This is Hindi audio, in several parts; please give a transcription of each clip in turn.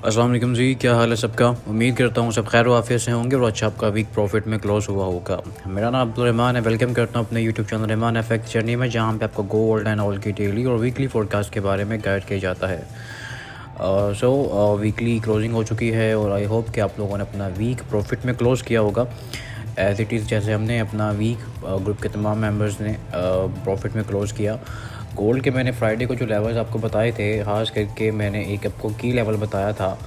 अस्सलाम वालेकुम जी, क्या हाल है सबका। उम्मीद करता हूँ सब खैर आफियत से होंगे और अच्छा आपका वीक प्रॉफिट में क्लोज हुआ होगा। मेरा नाम अब्दुल रहमान है। वेलकम करता हूँ अपने YouTube channel Rahman FX journey में, जहाँ पे आपको गोल्ड एंड ऑयल की डेली और वीकली फोरकास्ट के बारे में गाइड किया जाता है। वीकली क्लोजिंग हो चुकी है और आई होप कि आप लोगों ने अपना वीक प्रॉफिट में क्लोज़ किया होगा एज़ इट इज़, जैसे हमने अपना वीक ग्रुप के तमाम मेंबर्स ने प्रॉफिट में क्लोज़ किया। गोल्ड के मैंने फ्राइडे को जो लेवल्स आपको बताए थे, खास करके मैंने एक आपको की लेवल बताया था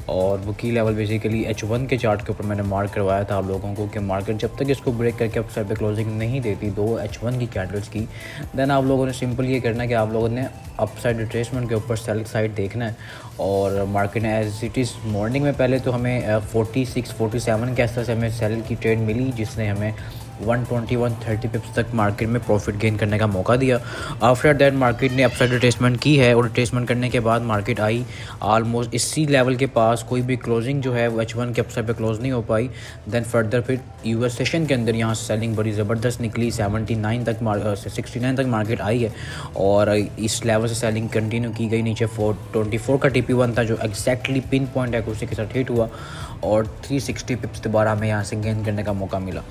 और वो की लेवल बेसिकली H1 के चार्ट के ऊपर मैंने मार्क करवाया था आप लोगों को कि मार्केट जब तक इसको ब्रेक करके अप साइड पे क्लोजिंग नहीं देती दो H1 की कैंडल्स की, देन आप लोगों ने सिंपल ये करना है कि आप लोगों ने अप साइड रिट्रेसमेंट के ऊपर सेल साइड देखना है। और मार्केट ने एज इट इज़ मॉर्निंग में पहले तो हमें 46 47 के आसपास हमें सेल की ट्रेड मिली, जिसने हमें 120 130 पिप्स तक मार्केट में प्रॉफिट गेन करने का मौका दिया। आफ्टर दैट मार्केट ने अपसाइड रिट्रेसमेंट की है और रिट्रेसमेंट करने के बाद मार्केट आई ऑलमोस्ट इसी लेवल के पास। कोई भी क्लोजिंग जो है वो H1 के अपसाइड पे क्लोज नहीं हो पाई। देन फर्दर फिर यूएस सेशन के अंदर यहाँ सेलिंग बड़ी ज़बरदस्त निकली, 69 तक 69 तक मार्केट आई है और इस लेवल से सेलिंग कंटिन्यू की गई। नीचे 424 का TP1 था जो एग्जैक्टली पिन पॉइंट है, उसी के साथ हिट हुआ और 360 पिप्स दोबारा हमें यहाँ से गेन करने का मौका मिला।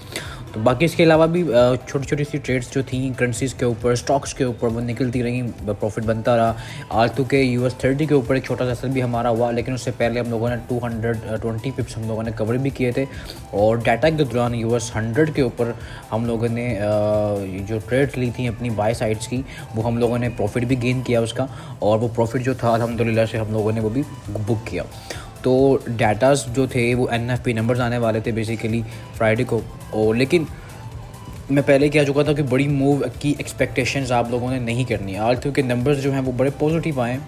तो बाकी इसके अलावा भी छोटी छोटी सी ट्रेड्स जो थी करेंसीज के ऊपर, स्टॉक्स के ऊपर, वो निकलती रही, प्रॉफिट बनता रहा। आलतू के US30 के ऊपर एक छोटा सा सेल भी हमारा हुआ, लेकिन उससे पहले हम लोगों ने 220 पिप्स हम लोगों ने कवर भी किए थे। और डाटा के दौरान US100 के ऊपर हम लोगों ने जो ट्रेड्स ली थी अपनी बाय साइड्स की, वो हम लोगों ने प्रॉफिट भी गेन किया उसका, और वो प्रॉफिट जो था अल्हम्दुलिल्लाह से हम लोगों ने वो भी बुक किया। तो डाटास जो थे वो NFP नंबर्स आने वाले थे बेसिकली फ्राइडे को, और लेकिन मैं पहले कह चुका था कि बड़ी मूव की एक्सपेक्टेशंस आप लोगों ने नहीं करनी है। आलतू के नंबर्स जो हैं वो बड़े पॉजिटिव आए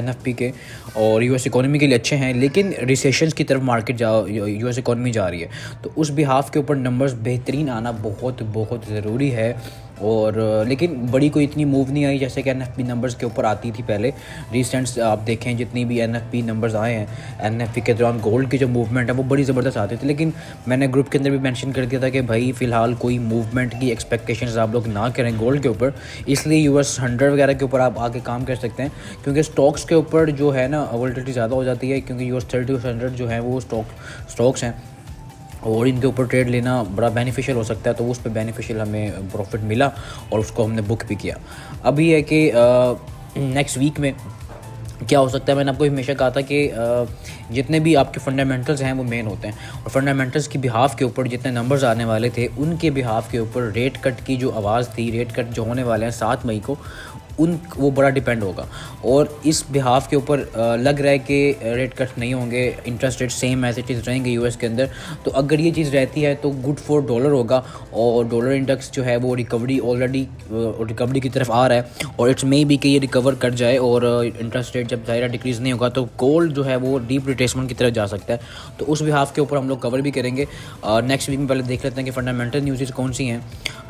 NFP के और US इकोनॉमी के लिए अच्छे हैं, लेकिन रिसेशंस की तरफ मार्केट US इकोनॉमी जा रही है, तो उस बिहाफ के ऊपर नंबर्स बेहतरीन आना बहुत बहुत ज़रूरी है। और लेकिन बड़ी कोई इतनी मूव नहीं आई जैसे कि NFP नंबर्स के ऊपर आती थी पहले। रिसेंट्स आप देखें जितनी भी NFP नंबर्स आए हैं, NFP के दौरान गोल्ड की जो मूवमेंट है वो बड़ी ज़बरदस्त आती थी, लेकिन मैंने ग्रुप के अंदर भी मेंशन कर दिया था कि भाई फ़िलहाल कोई मूवमेंट की एक्सपेक्टेशंस आप लोग ना करें गोल्ड के ऊपर। इसलिए US100 वगैरह के ऊपर आप आके काम कर सकते हैं, क्योंकि स्टॉक्स के ऊपर जो है ना वोलेटिलिटी ज़्यादा हो जाती है, क्योंकि US30 US100 जो है वो स्टॉक्स हैं और इनके ऊपर ट्रेड लेना बड़ा बेनिफिशियल हो सकता है। तो उस पर बेनिफिशियल हमें प्रॉफिट मिला और उसको हमने बुक भी किया। अब ये है कि नेक्स्ट वीक में क्या हो सकता है। मैंने आपको हमेशा कहा था कि जितने भी आपके फंडामेंटल्स हैं वो मेन होते हैं, और फंडामेंटल्स की बिहाफ के ऊपर जितने नंबर्स आने वाले थे उनके बिहाफ के ऊपर रेट कट की जो आवाज़ थी, रेट कट जो होने वाले हैं 7 मई को, वो बड़ा डिपेंड होगा। और इस बिहाफ के ऊपर लग रहा है कि रेट कट नहीं होंगे, interest rate same as it is रहेंगे यूएस के अंदर। तो अगर ये चीज़ रहती है तो गुड फॉर डॉलर होगा, और डॉलर इंडेक्स जो है वो रिकवरी ऑलरेडी रिकवरी की तरफ आ रहा है, और इट्स मे बी कि ये रिकवर कर जाए और इंटरेस्ट रेट जब ज़ाहिर डिक्रीज़ नहीं होगा तो गोल्ड जो है वो डीप रिट्रेसमेंट की तरफ जा सकता है। तो उस बिहाफ के ऊपर हम लोग कवर भी करेंगे नेक्स्ट वीक में। पहले देख लेते हैं कि फंडामेंटल न्यूज़ कौन सी हैं,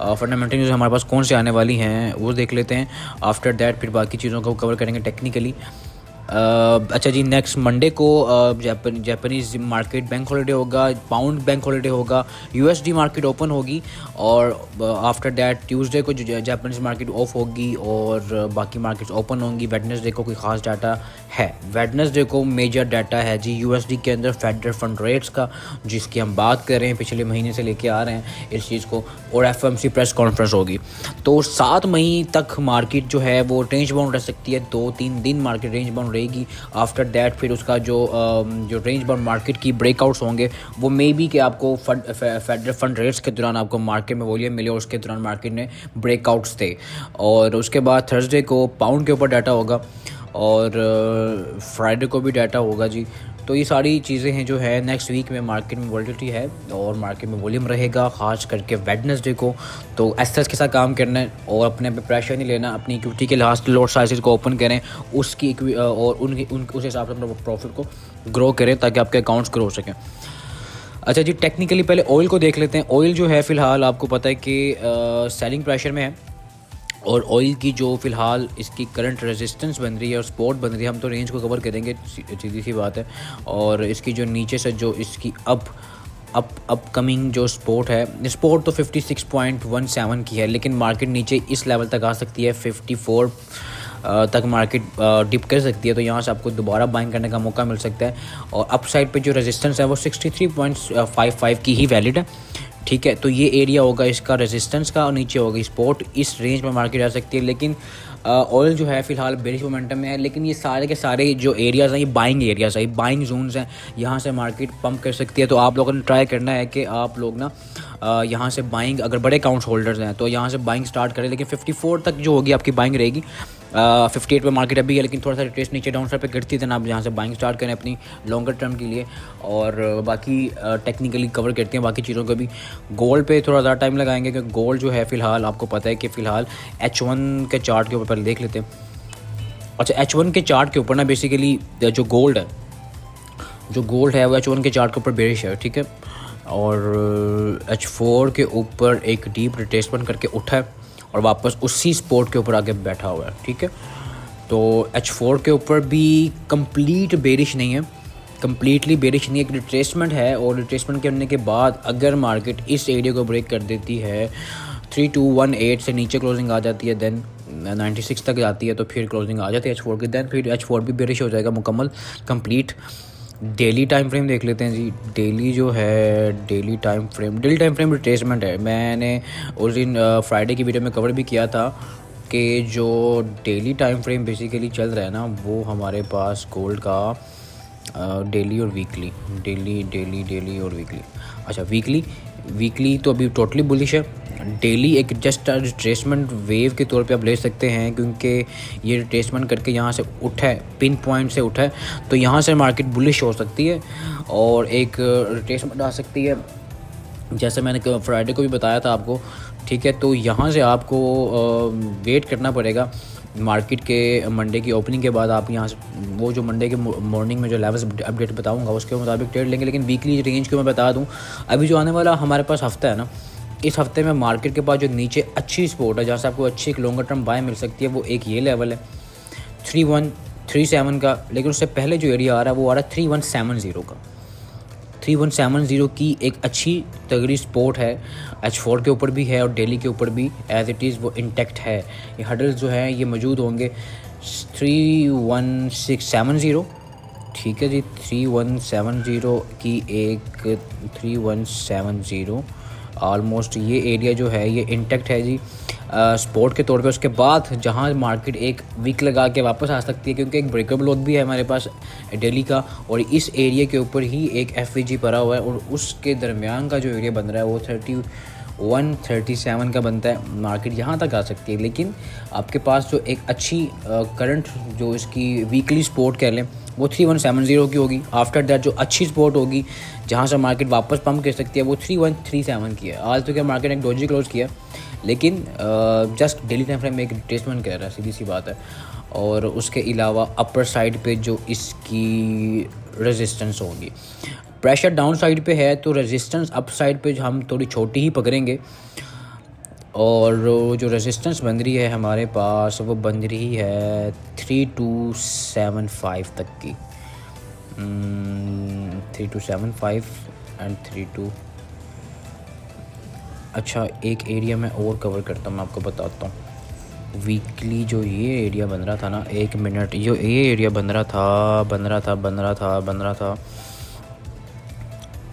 फंडामेंटल न्यूज़ हमारे पास कौन से आने वाली हैं वो देख लेते हैं। आफ्टर दैट फिर बाकी चीज़ों को कवर करेंगे टेक्निकली। अच्छा जी, नेक्स्ट मंडे को जापानीज़ मार्केट बैंक हॉलीडे होगा, पाउंड बैंक हॉलीडे होगा, USD मार्केट ओपन होगी, और आफ्टर दैट ट्यूसडे को जो जापानीज़ मार्केट ऑफ होगी और बाकी मार्केट्स ओपन होंगी। वेडनेसडे को कोई ख़ास डाटा है, वेडनेसडे को मेजर डाटा है जी USD के अंदर फेडरल फंड रेट्स का, जिसकी हम बात कर रहे हैं पिछले महीने से लेके आ रहे हैं इस चीज़ को, और FOMC प्रेस कॉन्फ्रेंस होगी। तो 7 मई तक मार्केट जो है वो रेंज बाउंड रह सकती है, 2-3 दिन मार्केट रेंज बाउंड रहेगी। आफ्टर दैट फिर उसका जो रेंज बाउंड मार्केट की ब्रेकआउट्स होंगे वो मे बी कि आपको फेडरल फंड रेट्स के दौरान आपको मार्केट में वॉल्यूम मिले और उसके दौरान मार्केट ने ब्रेकआउट्स थे। और उसके बाद थर्सडे को पाउंड के ऊपर डाटा होगा और फ्राइडे को भी डाटा होगा जी। तो ये सारी चीज़ें हैं जो है नेक्स्ट वीक में मार्केट में वॉलेटिलिटी है और मार्केट में वॉल्यूम रहेगा, ख़ास करके वेडनेसडे को। तो एसेट्स के साथ काम करना है और अपने पे प्रेशर नहीं लेना, अपनी इक्विटी के लिहाज से लॉट साइजेस को ओपन करें, उसकी और उस हिसाब से अपने प्रॉफिट को ग्रो करें ताकि आपके अकाउंट्स ग्रो हो सकें। अच्छा जी, टेक्निकली पहले ऑयल को देख लेते हैं। ऑयल जो है फ़िलहाल आपको पता है कि सेलिंग प्रेशर में है, और ऑयल की जो फ़िलहाल इसकी करंट रेजिस्टेंस बन रही है और सपोर्ट बन रही है, हम तो रेंज को कवर करेंगे, सीधी सी बात है। और इसकी जो नीचे से जो इसकी अपकमिंग जो सपोर्ट है, सपोर्ट तो 56.17 की है, लेकिन मार्केट नीचे इस लेवल तक आ सकती है तक मार्केट डिप कर सकती है, तो यहाँ से आपको दोबारा बाइंग करने का मौका मिल सकता है। और अप साइड पे जो रेजिस्टेंस है वो 63.55 की ही वैलिड है, ठीक है। तो ये एरिया होगा इसका रेजिस्टेंस का और नीचे होगी सपोर्ट। इस रेंज में मार्केट आ सकती है, लेकिन ऑयल जो है फ़िलहाल बेरिश मोमेंटम में है। लेकिन ये सारे के सारे जो एरियाज़ हैं ये बाइंग एरियाज़ हैं, बाइंग जोन्स हैं, यहाँ से मार्केट पंप कर सकती है। तो आप लोगों ने ट्राई करना है कि आप लोग ना यहाँ से बाइंग, अगर बड़े अकाउंट्स होल्डर्स हैं तो यहाँ से बाइंग स्टार्ट करें। लेकिन 54 तक जो होगी आपकी बाइंग रहेगी। 58 पे मार्केट अभी है, लेकिन थोड़ा सा रिट्रेस नीचे डाउन साइड पे गिरती है, आप यहाँ से बाइंग स्टार्ट करें अपनी लॉन्गर टर्म के लिए। और बाकी टेक्निकली कवर करते हैं बाकी चीज़ों को भी। गोल्ड पे थोड़ा ज़्यादा टाइम लगाएंगे, क्योंकि गोल्ड जो है फ़िलहाल आपको पता है कि फ़िलहाल H1 के चार्ट के ऊपर पहले देख लेते हैं। अच्छा, H1 के चार्ट के ऊपर ना बेसिकली जो गोल्ड है वो H1 के चार्ट के ऊपर बेरिश है, ठीक है। और H4 के ऊपर एक डीप रिट्रेसमेंट करके उठा है और वापस उसी सपोर्ट के ऊपर आके बैठा हुआ है, ठीक है। तो H4 के ऊपर भी कंप्लीट बेरिश नहीं है, कंप्लीटली बेरिश नहीं, एक रिट्रेसमेंट है। और रिट्रेसमेंट करने के बाद अगर मार्केट इस एरिया को ब्रेक कर देती है, 3218 से नीचे क्लोजिंग आ जाती है, देन 96 तक जाती है, तो फिर क्लोजिंग आ जाती है H4 की, देन फिर H4 भी बेरिश हो जाएगा मुकम्मल कंप्लीट। डेली टाइम फ्रेम देख लेते हैं जी। डेली जो है डेली टाइम फ्रेम रिट्रेसमेंट है। मैंने उस दिन फ्राइडे की वीडियो में कवर भी किया था कि जो डेली टाइम फ्रेम बेसिकली चल रहा है ना, वो हमारे पास गोल्ड का डेली और वीकली, डेली और वीकली। अच्छा, वीकली तो अभी टोटली बुलिश है। डेली एक जस्ट रिट्रेसमेंट वेव के तौर पे आप ले सकते हैं, क्योंकि ये रिट्रेसमेंट करके यहाँ से उठा है, पिन पॉइंट से उठा है, तो यहाँ से मार्केट बुलिश हो सकती है और एक रिट्रेसमेंट आ सकती है, जैसे मैंने फ्राइडे को भी बताया था आपको, ठीक है। तो यहाँ से आपको वेट करना पड़ेगा मार्केट के मंडे की ओपनिंग के बाद। आप यहाँ से वो जो मंडे के मॉर्निंग में जो लेवल्स अपडेट बताऊंगा उसके मुताबिक ट्रेड लेंगे। लेकिन वीकली रेंज को मैं बता दूं, अभी जो आने वाला हमारे पास हफ्ता है ना, इस हफ्ते में मार्केट के पास जो नीचे अच्छी सपोर्ट है, जहाँ से आपको अच्छी एक लॉन्गर टर्म बाय मिल सकती है, वो एक ये लेवल है 3137 का। लेकिन उससे पहले जो एरिया आ रहा है वो आ रहा है 3170 का। 3170 की एक अच्छी तगड़ी सपोर्ट है, H4 के ऊपर भी है और डेली के ऊपर भी एज इट इज़ वो इंटेक्ट है। ये हडल्स जो हैं ये मौजूद होंगे 3170, ठीक है जी। 3170 की एक 3170 ऑलमोस्ट ये एरिया जो है ये इंटेक्ट है जी सपोर्ट के तौर पे। उसके बाद जहां मार्केट एक वीक लगा के वापस आ सकती है, क्योंकि एक ब्रेकअप लोग भी है हमारे पास डेली का, और इस एरिया के ऊपर ही एक FVG पड़ा हुआ है, और उसके दरमियान का जो एरिया बन रहा है वो 3137 का बनता है। मार्केट यहाँ तक आ सकती है, लेकिन आपके पास जो एक अच्छी करंट जो इसकी वीकली सपोर्ट कह लें वो 3170 की होगी। आफ्टर दैट जो अच्छी सपोर्ट होगी जहाँ से मार्केट वापस पंप कर सकती है वो 3137 की है। आज तो क्या मार्केट ने एक डोजी क्लोज किया, लेकिन जस्ट डेली टाइम फ्रेम में एक रिट्रेसमेंट कर रहा है, सीधी सी बात है। और उसके अलावा अपर साइड पे जो इसकी रेजिस्टेंस होगी, प्रेशर डाउन साइड पे है, तो रेजिस्टेंस अप साइड पे हम थोड़ी छोटी ही पकड़ेंगे। और जो रेजिस्टेंस बन रही है हमारे पास वो बन रही है 3275 तक की, 3275 एंड 32। अच्छा, एक एरिया मैं और कवर करता हूँ, मैं आपको बताता हूँ। वीकली जो ये एरिया बन रहा था ना, 1 मिनट, जो ये एरिया बन रहा था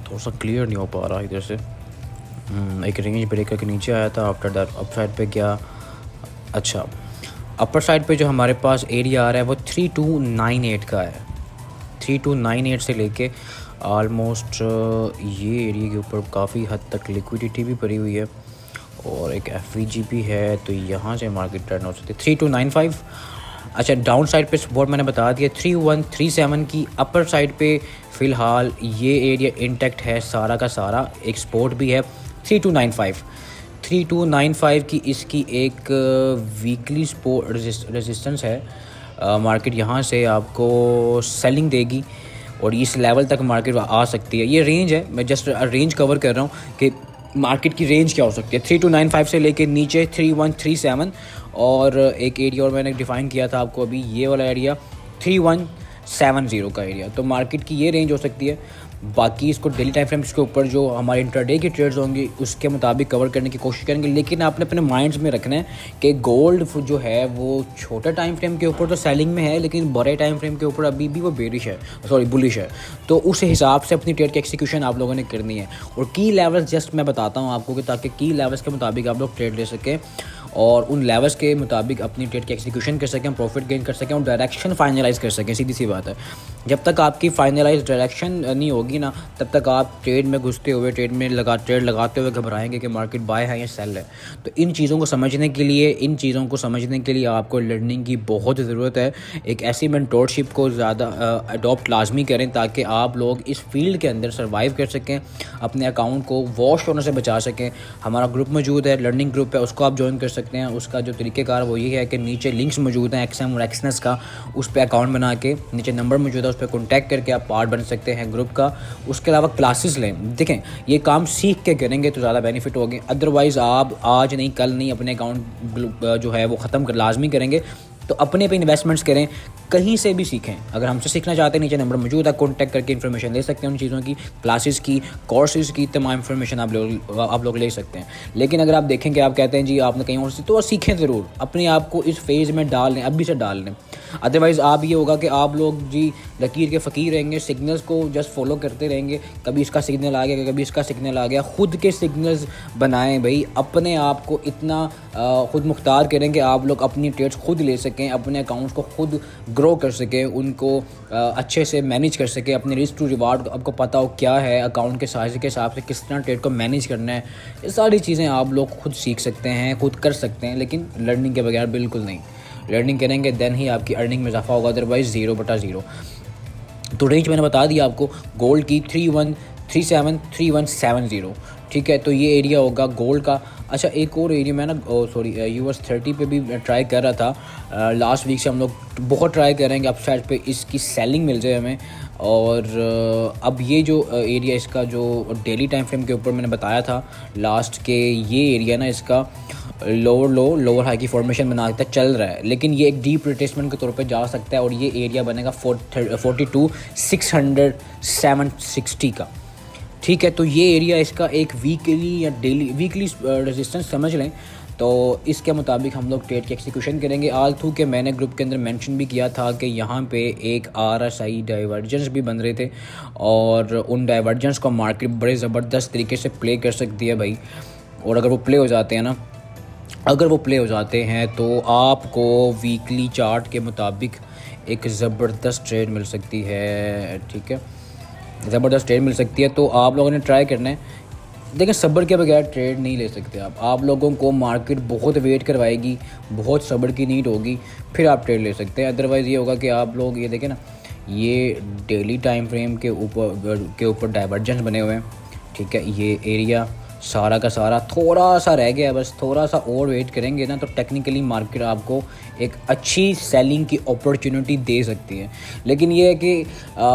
थोड़ा सा क्लियर नहीं हो पा रहा इधर से। एक रेंज ब्रेकर के नीचे आया था, आफ्टर दैट अप साइड पे गया। अच्छा, अपर साइड पे जो हमारे पास एरिया आ रहा है वो 3298 का है। 3298 से लेके ऑलमोस्ट ये एरिया के ऊपर काफ़ी हद तक लिक्विडिटी भी पड़ी हुई है और एक FVG भी है, तो यहाँ से मार्केट टर्न हो सकती है 3295। अच्छा, डाउन साइड पे सपोर्ट मैंने बता दिया 3137 की। अपर साइड पे फ़िलहाल ये एरिया इंटेक्ट है सारा का सारा, एक सपोर्ट भी है 3295 की इसकी एक वीकली सपोर्ट रेजिस्टेंस है। मार्केट यहाँ से आपको सेलिंग देगी और इस लेवल तक मार्केट आ सकती है। ये रेंज है, मैं जस्ट रेंज कवर कर रहा हूँ कि मार्केट की रेंज क्या हो सकती है। 3295 से लेके नीचे 3137, और एक एरिया और मैंने डिफ़ाइन किया था आपको अभी, ये वाला एरिया 70 का एरिया। तो मार्केट की ये रेंज हो सकती है। बाकी इसको डेली टाइम फ्रेम्स के ऊपर जो हमारे इंट्राडे की ट्रेड्स होंगी उसके मुताबिक कवर करने की कोशिश करेंगे। लेकिन आपने अपने माइंड्स में रखना है कि गोल्ड जो है वो छोटे टाइम फ्रेम के ऊपर तो सेलिंग में है, लेकिन बड़े टाइम फ्रेम के ऊपर अभी भी वो बेरिश है, सॉरी बुलिश है। तो उस हिसाब से अपनी ट्रेड की एक्सिक्यूशन आप लोगों ने करनी है। और की लेवल्स जस्ट मैं बताता हूँ आपको कि ताकि की लेवल्स के मुताबिक आप लोग ट्रेड ले सकें और उन लेवल्स के मुताबिक अपनी ट्रेड की एक्सिक्यूशन कर सकें, प्रॉफिट गेन कर सकें और डायरेक्शन फाइनलाइज कर सकें। सीधी सी बात है, जब तक आपकी फाइनलाइज डायरेक्शन नहीं होगी ना, तब तक आप ट्रेड में घुसते हुए ट्रेड लगाते हुए घबराएंगे कि मार्केट बाय है या सेल है। तो इन चीज़ों को समझने के लिए आपको लर्निंग की बहुत ज़रूरत है। एक ऐसी मेंटोरशिप को ज़्यादा अडॉप्ट लाजमी करें ताकि आप लोग इस फील्ड के अंदर सर्वाइव कर सकें, अपने अकाउंट को वॉश होने से बचा सकें। हमारा ग्रुप मौजूद है, लर्निंग ग्रुप है, उसको आप ज्वाइन कर सकते हैं। उसका जो तरीक़ेकार वो ये है कि नीचे लिंक्स मौजूद हैं एक्सएम और एक्सनेस का, उस पर अकाउंट बना के नीचे नंबर मौजूद है, उस पर कॉन्टैक्ट करके आप पार्ट बन सकते हैं ग्रुप का। उसके अलावा क्लासेस लें। देखें, ये काम सीख के करेंगे तो ज़्यादा बेनिफिट होगी। अदरवाइज़ आप आज नहीं कल नहीं अपने अकाउंट जो है वो ख़त्म कर लाजमी करेंगे। तो अपने पे इन्वेस्टमेंट्स करें, कहीं से भी सीखें। अगर हमसे सीखना चाहते हैं नीचे नंबर मौजूद है, कॉन्टैक्ट करके इन्फॉर्मेशन ले सकते हैं उन चीज़ों की, क्लासेस की, कोर्सेज़ की, तमाम इन्फॉर्मेशन आप लोग ले सकते हैं। लेकिन अगर आप देखें कि आप कहते हैं जी आपने कहीं और से, तो सीखें ज़रूर, अपने आप को इस फेज़ में डाल लें, अभी से डाल लें। अदरवाइज़ आप ये होगा कि आप लोग जी लकीर के फ़कीर रहेंगे, सिग्नल्स को जस्ट फॉलो करते रहेंगे। कभी इसका सिग्नल आ गया, कभी इसका सिग्नल आ गया। ख़ुद के सिग्नल्स बनाएं भाई, अपने आप को इतना ख़ुद मुख्तार करें कि आप लोग अपनी ट्रेड्स खुद ले सकें, अपने अकाउंट्स को खुद ग्रो कर सकें, उनको अच्छे से मैनेज कर सकें, अपने रिस्क टू रिवार्ड आपको पता हो क्या है, अकाउंट के साइज के हिसाब से किस तरह ट्रेड को मैनेज करना है। ये सारी चीज़ें आप लोग खुद सीख सकते हैं, खुद कर सकते हैं, लेकिन लर्निंग के बगैर बिल्कुल नहीं। लर्निंग करेंगे देन ही आपकी अर्निंग में इजाफा होगा, अदरवाइज़ 0/0। तो रेंज मैंने बता दिया आपको गोल्ड की 3137 ठीक है। तो ये एरिया होगा गोल्ड का। अच्छा, एक और एरिया मैं ना US30 पे भी ट्राई कर रहा था लास्ट वीक से। हम लोग बहुत ट्राई करेंगे अप साइड पे इसकी सेलिंग मिल जाए हमें। और अब ये जो एरिया इसका जो डेली टाइम फ्रेम के ऊपर मैंने बताया था लास्ट के, ये एरिया ना इसका लोअर लो लोअर हाई की फॉर्मेशन बनाता चल रहा है, लेकिन ये एक डीप रिट्रेसमेंट के तौर पे जा सकता है और ये एरिया बनेगा 42,600 760 का। ठीक है, तो ये एरिया इसका एक वीकली या वीकली रेजिस्टेंस समझ लें। तो इसके मुताबिक हम लोग ट्रेड की एक्सिक्यूशन करेंगे। आल थ्रू के मैंने ग्रुप के अंदर मेंशन भी किया था कि यहाँ पे एक RSI डाइवर्जेंस भी बन रहे थे और उन डाइवर्जेंस को मार्केट बड़े ज़बरदस्त तरीके से प्ले कर सकती है भाई। और अगर वो प्ले हो जाते हैं तो आपको वीकली चार्ट के मुताबिक एक ज़बरदस्त ट्रेड मिल सकती है। ठीक है, ज़बरदस्त ट्रेड मिल सकती है। तो आप लोगों ने ट्राई करना है। देखिए, सब्र के बगैर ट्रेड नहीं ले सकते आप लोगों को मार्केट बहुत वेट करवाएगी, बहुत सब्र की नीड होगी, फिर आप ट्रेड ले सकते हैं। अदरवाइज़ ये होगा कि आप लोग ये देखें ना, ये डेली टाइम फ्रेम के ऊपर डाइवर्जेंस बने हुए हैं। ठीक है, ये एरिया सारा का सारा थोड़ा सा रह गया है, बस थोड़ा सा और वेट करेंगे ना तो टेक्निकली मार्केट आपको एक अच्छी सेलिंग की अपॉर्चुनिटी दे सकती है। लेकिन ये है कि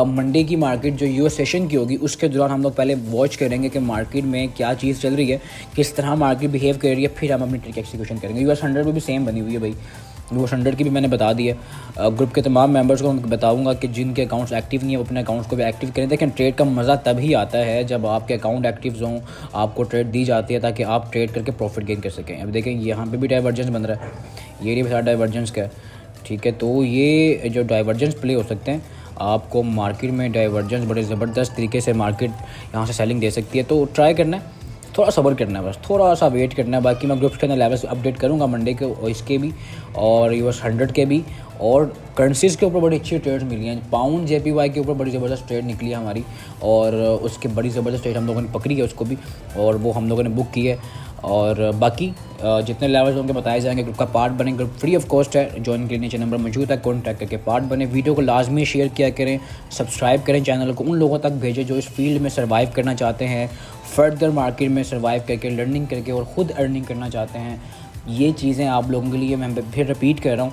मंडे की मार्केट जो US सेशन की होगी उसके दौरान हम लोग पहले वॉच करेंगे कि मार्केट में क्या चीज़ चल रही है, किस तरह मार्केट बिहेव कर रही है, फिर हम अपनी ट्रेड एक्सिक्यूशन करेंगे। US 100 में भी सेम बनी हुई है भाई, US 100 की भी मैंने बता दी है। ग्रुप के तमाम मेंबर्स को मैं बताऊंगा कि जिनके अकाउंट्स एक्टिव नहीं है वो अपने अकाउंट्स को भी एक्टिव करें। देखें, ट्रेड का मज़ा तभी आता है जब आपके अकाउंट एक्टिव हों, आपको ट्रेड दी जाती है ताकि आप ट्रेड करके प्रॉफिट गेन कर सकें। अब देखें, यहाँ पे भी डाइवर्जेंस बन रहा है, ये भी सारा डाइवर्जेंस का है। ठीक है, तो ये जो डाइवर्जेंस प्ले हो सकते हैं, आपको मार्केट में डाइवर्जेंस बड़े ज़बरदस्त तरीके से मार्केट यहाँ से सेलिंग दे सकती है। तो ट्राई करना है, थोड़ा सब्र करना है, बस थोड़ा सा वेट करना है। बाकी मैं ग्रुप्स के अंदर लेवल्स अपडेट करूँगा मंडे के और इसके भी और US 100 के भी। और करेंसीज़ के ऊपर बड़ी अच्छी ट्रेड्स मिली हैं। पाउंड JPY के ऊपर बड़ी ज़बरदस्त ट्रेड निकली है हमारी और उसके बड़ी ज़बरदस्त ट्रेड हम लोगों ने पकड़ी है उसको भी, और वो हम लोगों ने बुक की है। और बाकी जितने लेवल्स होंगे बताए जाएंगे। ग्रुप का पार्ट बने, ग्रुप फ्री ऑफ कॉस्ट है, ज्वाइन के लिए नीचे नंबर मौजूद है, कॉन्टैक्ट करके पार्ट बने। वीडियो को लाजमी शेयर किया करें, सब्सक्राइब करें चैनल को, उन लोगों तक भेजें जो इस फील्ड में सर्वाइव करना चाहते हैं, फर्दर मार्केट में सर्वाइव करके लर्निंग करके और ख़ुद अर्निंग करना चाहते हैं। ये चीज़ें आप लोगों के लिए मैं फिर रिपीट कर रहा हूँ,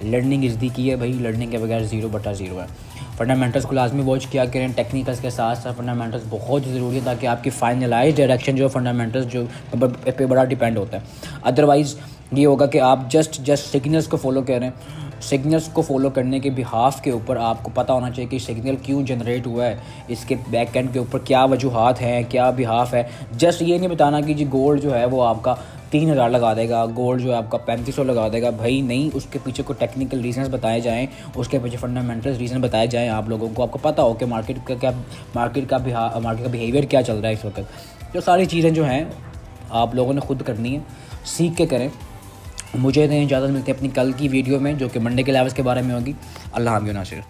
लर्निंग इज़ दी की है भाई, लर्निंग के बगैर 0/0 है। फंडामेंटल्स को लाजमी वॉच किया करें, टेक्निकल्स के साथ साथ फंडामेंटल्स बहुत ज़रूरी है ताकि आपकी फाइनलाइज डायरेक्शन जो फंडामेंटल्स जो पे बड़ा डिपेंड होता है। अदरवाइज़ ये होगा कि आप जस्ट सिग्नल्स को फॉलो करें। सिग्नल्स को फॉलो करने के बिहाफ के ऊपर आपको पता होना चाहिए कि सिग्नल क्यों जनरेट हुआ है, इसके बैक एंड के ऊपर क्या वजूहात हैं, क्या बिहाफ है। जस्ट ये नहीं बताना कि जी गोल्ड जो है वो आपका 3000 लगा देगा, गोल्ड जो है आपका 3500 लगा देगा। भाई नहीं, उसके पीछे को टेक्निकल रीजंस बताए जाएँ, उसके पीछे फंडामेंटल रीज़न बताए जाएँ आप लोगों को। आपको पता हो कि मार्केट का बिहेवियर क्या चल रहा है इस वक्त। जो सारी चीज़ें जो हैं आप लोगों ने खुद करनी है, सीख के करें। मुझे दें इजाज़त, मिलते हैं अपनी कल की वीडियो में जो कि मंडे के लेवल्स के बारे में होगी। अल्लाह हाफ़िज़ नासिर।